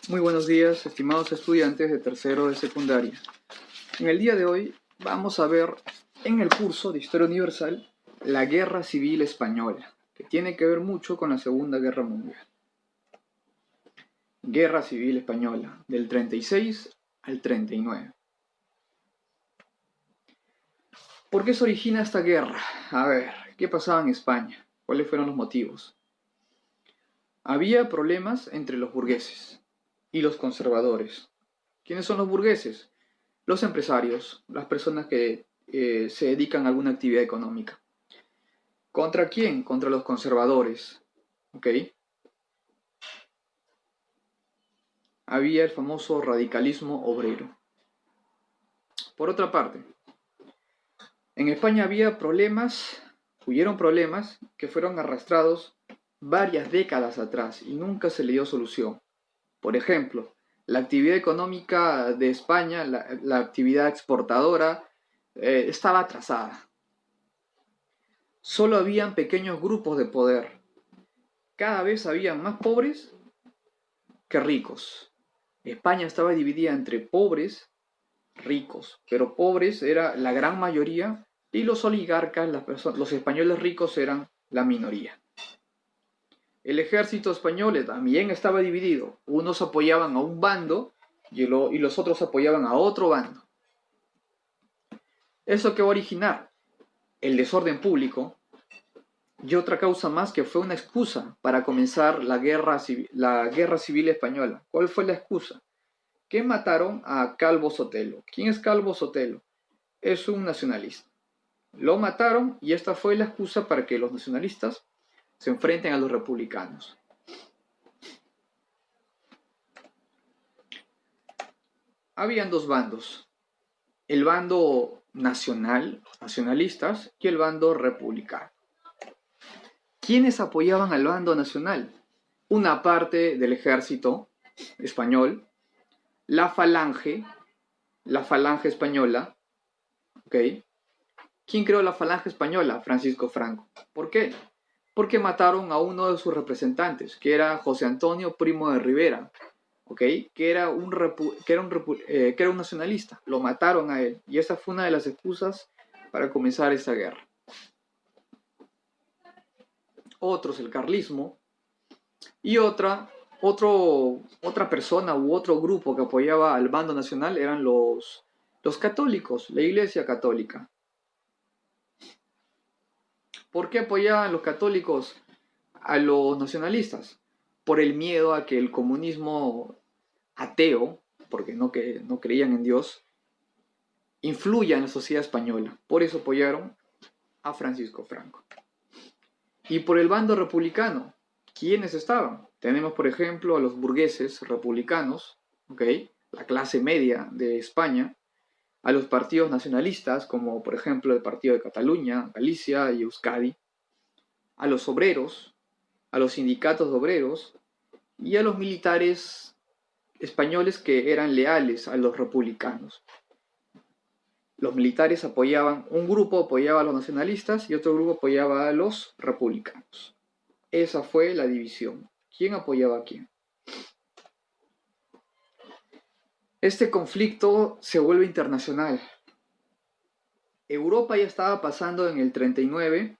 Muy buenos días, estimados estudiantes de tercero de secundaria. En el día de hoy vamos a ver en el curso de Historia Universal la Guerra Civil Española, que tiene que ver mucho con la Segunda Guerra Mundial. Guerra Civil Española, del 36 al 39. ¿Por qué se origina esta guerra? A ver, ¿qué pasaba en España? ¿Cuáles fueron los motivos? Había problemas entre los burgueses y los conservadores. ¿Quiénes son los burgueses? Los empresarios, las personas que se dedican a alguna actividad económica. ¿Contra quién? Contra los conservadores. ¿Ok? Había el famoso radicalismo obrero. Por otra parte, en España hubieron problemas que fueron arrastrados varias décadas atrás y nunca se le dio solución. Por ejemplo, la actividad económica de España, la actividad exportadora, estaba atrasada. Solo habían pequeños grupos de poder. Cada vez había más pobres que ricos. España estaba dividida entre pobres, ricos, pero pobres era la gran mayoría y los oligarcas, los españoles ricos eran la minoría. El ejército español también estaba dividido. Unos apoyaban a un bando y los otros apoyaban a otro bando. ¿Eso qué va a originar? El desorden público y otra causa más que fue una excusa para comenzar la guerra civil española. ¿Cuál fue la excusa? Que mataron a Calvo Sotelo. ¿Quién es Calvo Sotelo? Es un nacionalista. Lo mataron y esta fue la excusa para que los nacionalistas se enfrenten a los republicanos. Habían dos bandos. El bando nacionalistas y el bando republicano. ¿Quiénes apoyaban al bando nacional? Una parte del ejército español, la falange española, ¿ok? ¿Quién creó la falange española? Francisco Franco. ¿Por qué? Porque mataron a uno de sus representantes, que era José Antonio Primo de Rivera, ¿ok? Que era un nacionalista. Lo mataron a él y esa fue una de las excusas para comenzar esa guerra. Otros, el carlismo, y otra persona u otro grupo que apoyaba al bando nacional eran los católicos, la Iglesia Católica. ¿Por qué apoyaban los católicos a los nacionalistas? Por el miedo a que el comunismo ateo, porque no creían en Dios, influya en la sociedad española. Por eso apoyaron a Francisco Franco. Y por el bando republicano, ¿quiénes estaban? Tenemos, por ejemplo, a los burgueses republicanos, ¿okay? La clase media de España, a los partidos nacionalistas, como por ejemplo el Partido de Cataluña, Galicia y Euskadi, a los obreros, a los sindicatos de obreros y a los militares españoles que eran leales a los republicanos. Los militares un grupo apoyaba a los nacionalistas y otro grupo apoyaba a los republicanos. Esa fue la división. ¿Quién apoyaba a quién? Este conflicto se vuelve internacional. Europa ya estaba pasando en el 39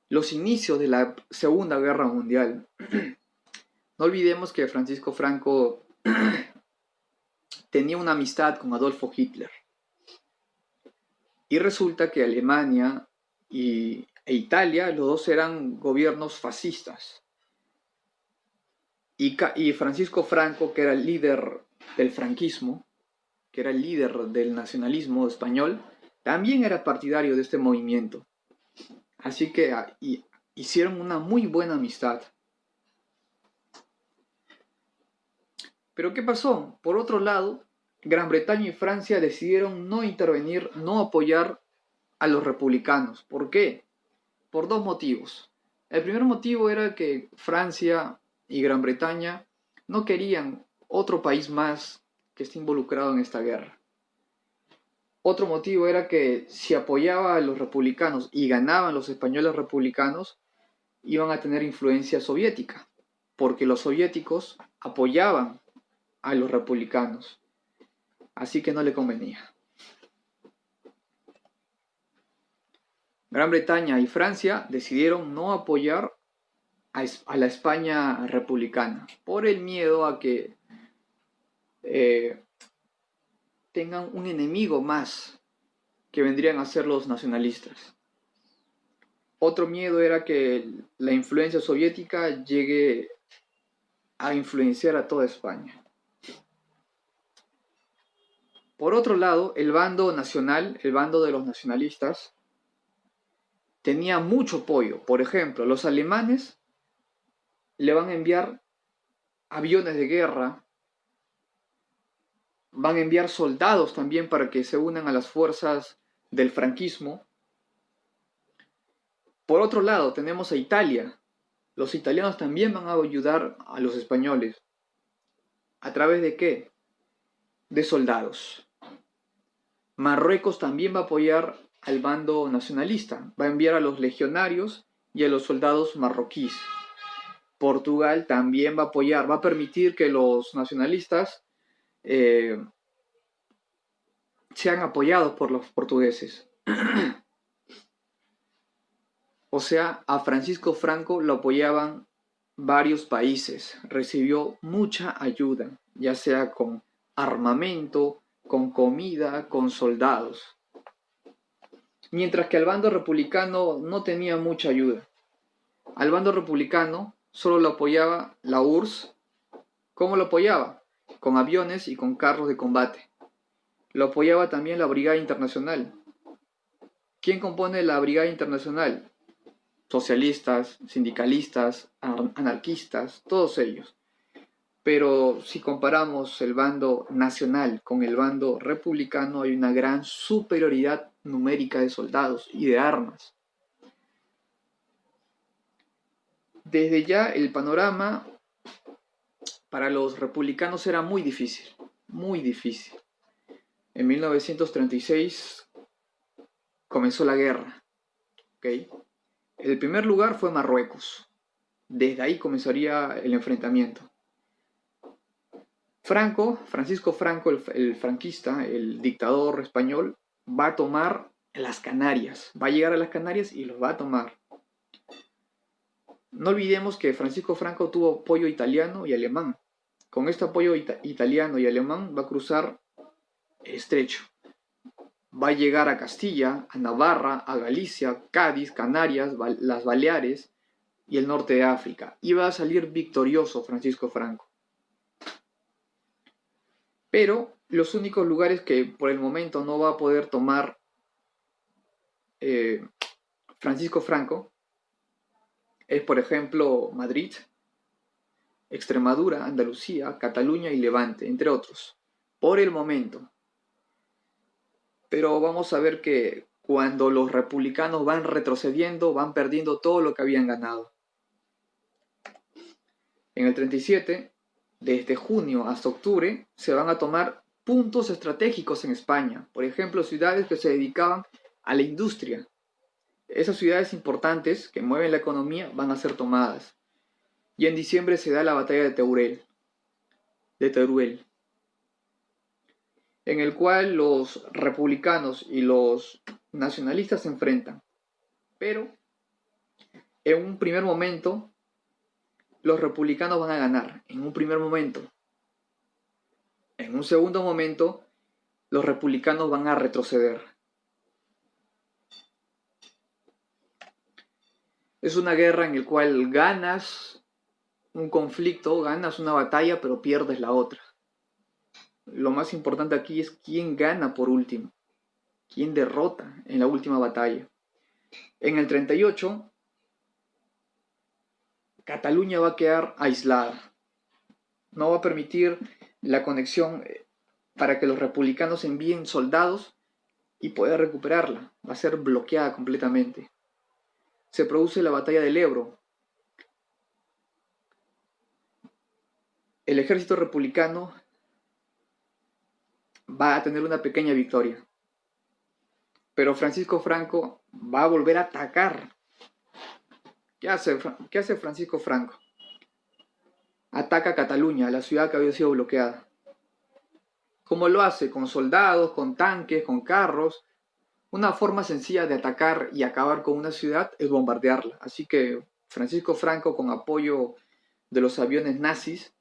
los inicios de la Segunda Guerra Mundial. No olvidemos que Francisco Franco tenía una amistad con Adolfo Hitler. Y resulta que Alemania e Italia, los dos eran gobiernos fascistas. Y Francisco Franco, que era el líder del franquismo, que era el líder del nacionalismo español, también era partidario de este movimiento. Así que hicieron una muy buena amistad. Pero ¿qué pasó? Por otro lado, Gran Bretaña y Francia decidieron no intervenir, no apoyar a los republicanos. ¿Por qué? Por dos motivos. El primer motivo era que Francia y Gran Bretaña no querían otro país más que esté involucrado en esta guerra. Otro motivo era que si apoyaba a los republicanos y ganaban los españoles republicanos, iban a tener influencia soviética, porque los soviéticos apoyaban a los republicanos, así que no le convenía. Gran Bretaña y Francia decidieron no apoyar a la España republicana por el miedo a que tengan un enemigo más que vendrían a ser los nacionalistas. Otro miedo era que la influencia soviética llegue a influenciar a toda España. Por otro lado, el bando nacional, el bando de los nacionalistas, tenía mucho apoyo. Por ejemplo, los alemanes le van a enviar aviones de guerra, van a enviar soldados también para que se unan a las fuerzas del franquismo. Por otro lado, tenemos a Italia. Los italianos también van a ayudar a los españoles. ¿A través de qué? De soldados. Marruecos también va a apoyar al bando nacionalista. Va a enviar a los legionarios y a los soldados marroquíes. Portugal también va a apoyar, va a permitir que los nacionalistas sean apoyados por los portugueses. O sea, a Francisco Franco lo apoyaban varios países, recibió mucha ayuda, ya sea con armamento, con comida, con soldados. Mientras que al bando republicano no tenía mucha ayuda. Al bando republicano solo lo apoyaba la URSS. ¿Cómo lo apoyaba? Con aviones y con carros de combate. Lo apoyaba también la Brigada Internacional. ¿Quién compone la Brigada Internacional? Socialistas, sindicalistas, anarquistas, todos ellos. Pero si comparamos el bando nacional con el bando republicano, hay una gran superioridad numérica de soldados y de armas. Desde ya el panorama para los republicanos era muy difícil, muy difícil. En 1936 comenzó la guerra. ¿Okay? El primer lugar fue Marruecos. Desde ahí comenzaría el enfrentamiento. Francisco Franco, el franquista, el dictador español, va a tomar las Canarias. Va a llegar a las Canarias y los va a tomar. No olvidemos que Francisco Franco tuvo apoyo italiano y alemán. Con este apoyo italiano y alemán va a cruzar el estrecho. Va a llegar a Castilla, a Navarra, a Galicia, Cádiz, Canarias, las Baleares y el norte de África. Y va a salir victorioso Francisco Franco. Pero los únicos lugares que por el momento no va a poder tomar Francisco Franco es, por ejemplo, Madrid, Extremadura, Andalucía, Cataluña y Levante, entre otros. Por el momento. Pero vamos a ver que cuando los republicanos van retrocediendo, van perdiendo todo lo que habían ganado. En el 37, desde junio hasta octubre, se van a tomar puntos estratégicos en España. Por ejemplo, ciudades que se dedicaban a la industria. Esas ciudades importantes que mueven la economía van a ser tomadas. Y en diciembre se da la batalla de Teruel, en el cual los republicanos y los nacionalistas se enfrentan. Pero en un primer momento los republicanos van a ganar, en un primer momento. En un segundo momento los republicanos van a retroceder. Es una guerra en la cual ganas un conflicto, ganas una batalla, pero pierdes la otra. Lo más importante aquí es quién gana por último, quién derrota en la última batalla. En el 38, Cataluña va a quedar aislada. No va a permitir la conexión para que los republicanos envíen soldados y poder recuperarla. Va a ser bloqueada completamente. Se produce la batalla del Ebro. El ejército republicano va a tener una pequeña victoria. Pero Francisco Franco va a volver a atacar. ¿Qué hace Francisco Franco? Ataca a Cataluña, la ciudad que había sido bloqueada. ¿Cómo lo hace? Con soldados, con tanques, con carros. Una forma sencilla de atacar y acabar con una ciudad es bombardearla. Así que Francisco Franco, con apoyo de los aviones nazis,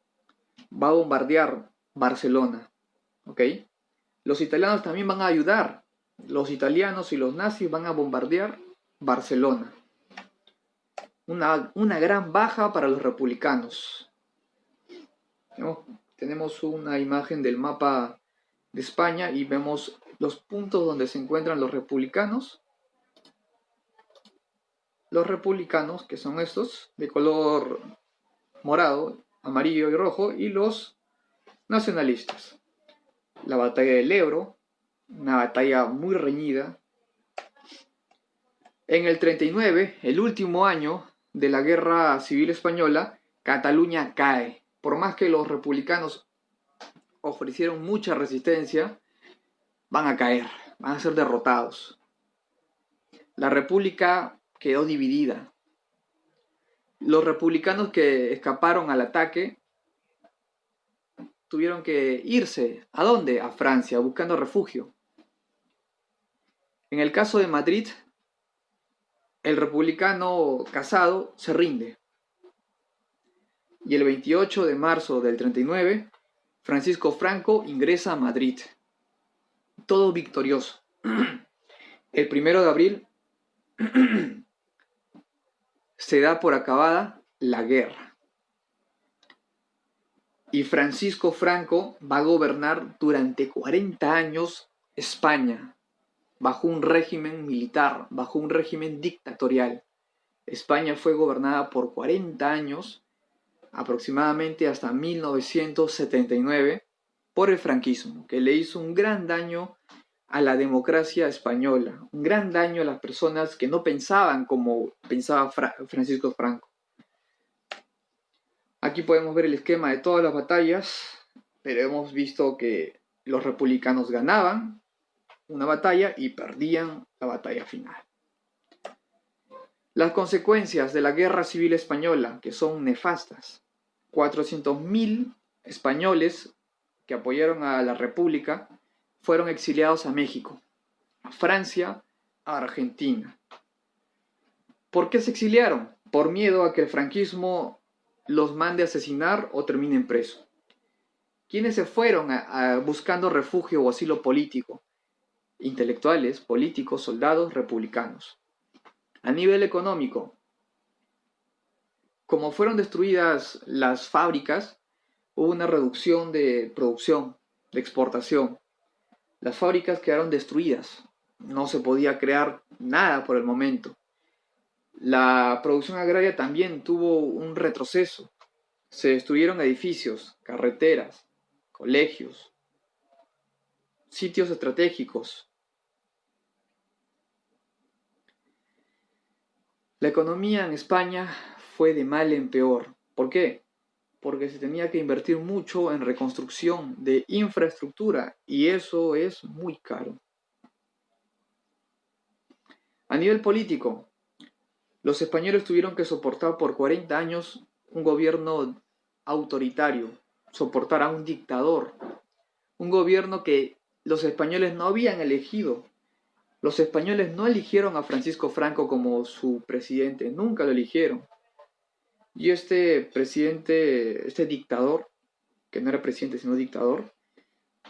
va a bombardear Barcelona. ¿Ok? Los italianos también van a ayudar. Los italianos y los nazis van a bombardear Barcelona. Una gran baja para los republicanos. Tenemos una imagen del mapa de España y vemos los puntos donde se encuentran los republicanos. Los republicanos, que son estos, de color morado, amarillo y rojo, y los nacionalistas. La batalla del Ebro, una batalla muy reñida. En el 39, el último año de la Guerra Civil Española, Cataluña cae. Por más que los republicanos ofrecieron mucha resistencia, van a caer, van a ser derrotados. La República quedó dividida. Los republicanos que escaparon al ataque tuvieron que irse. ¿A dónde? A Francia, buscando refugio. En el caso de Madrid, el republicano Casado se rinde. Y el 28 de marzo del 39, Francisco Franco ingresa a Madrid. Todo victorioso. El 1 de abril se da por acabada la guerra. Y Francisco Franco va a gobernar durante 40 años España, bajo un régimen militar, bajo un régimen dictatorial. España fue gobernada por 40 años, aproximadamente hasta 1979, por el franquismo, que le hizo un gran daño a la democracia española, un gran daño a las personas que no pensaban como pensaba Francisco Franco. Aquí podemos ver el esquema de todas las batallas, pero hemos visto que los republicanos ganaban una batalla y perdían la batalla final. Las consecuencias de la Guerra Civil Española, que son nefastas. 400.000 españoles que apoyaron a la República fueron exiliados a México, a Francia, a Argentina. ¿Por qué se exiliaron? Por miedo a que el franquismo los mande a asesinar o terminen presos. ¿Quiénes se fueron buscando refugio o asilo político? Intelectuales, políticos, soldados, republicanos. A nivel económico, como fueron destruidas las fábricas, hubo una reducción de producción, de exportación. Las fábricas quedaron destruidas, no se podía crear nada por el momento. La producción agraria también tuvo un retroceso. Se destruyeron edificios, carreteras, colegios, sitios estratégicos. La economía en España fue de mal en peor. ¿Por qué? Porque se tenía que invertir mucho en reconstrucción de infraestructura y eso es muy caro. A nivel político, los españoles tuvieron que soportar por 40 años un gobierno autoritario, soportar a un dictador, un gobierno que los españoles no habían elegido. Los españoles no eligieron a Francisco Franco como su presidente, nunca lo eligieron. Y este presidente, este dictador, que no era presidente sino dictador,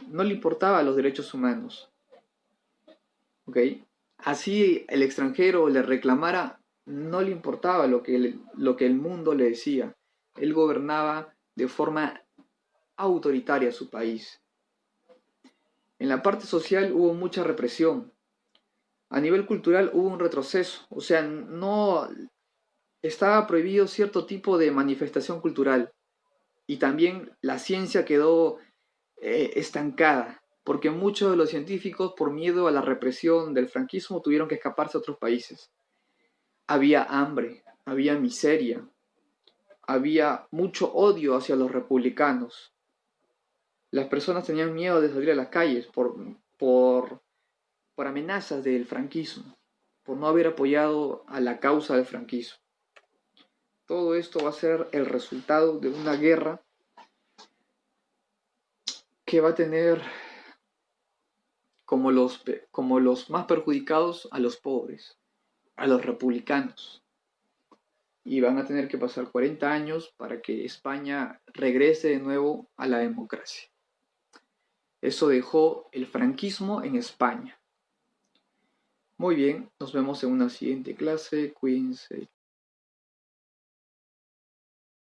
no le importaba los derechos humanos. ¿Ok? Así el extranjero le reclamara, no le importaba lo que el mundo le decía. Él gobernaba de forma autoritaria su país. En la parte social hubo mucha represión. A nivel cultural hubo un retroceso. O sea, no estaba prohibido cierto tipo de manifestación cultural. Y también la ciencia quedó estancada, porque muchos de los científicos, por miedo a la represión del franquismo, tuvieron que escaparse a otros países. Había hambre, había miseria, había mucho odio hacia los republicanos. Las personas tenían miedo de salir a las calles por amenazas del franquismo, por no haber apoyado a la causa del franquismo. Todo esto va a ser el resultado de una guerra que va a tener como los más perjudicados a los pobres, a los republicanos. Y van a tener que pasar 40 años para que España regrese de nuevo a la democracia. Eso dejó el franquismo en España. Muy bien, nos vemos en una siguiente clase. Cuídense.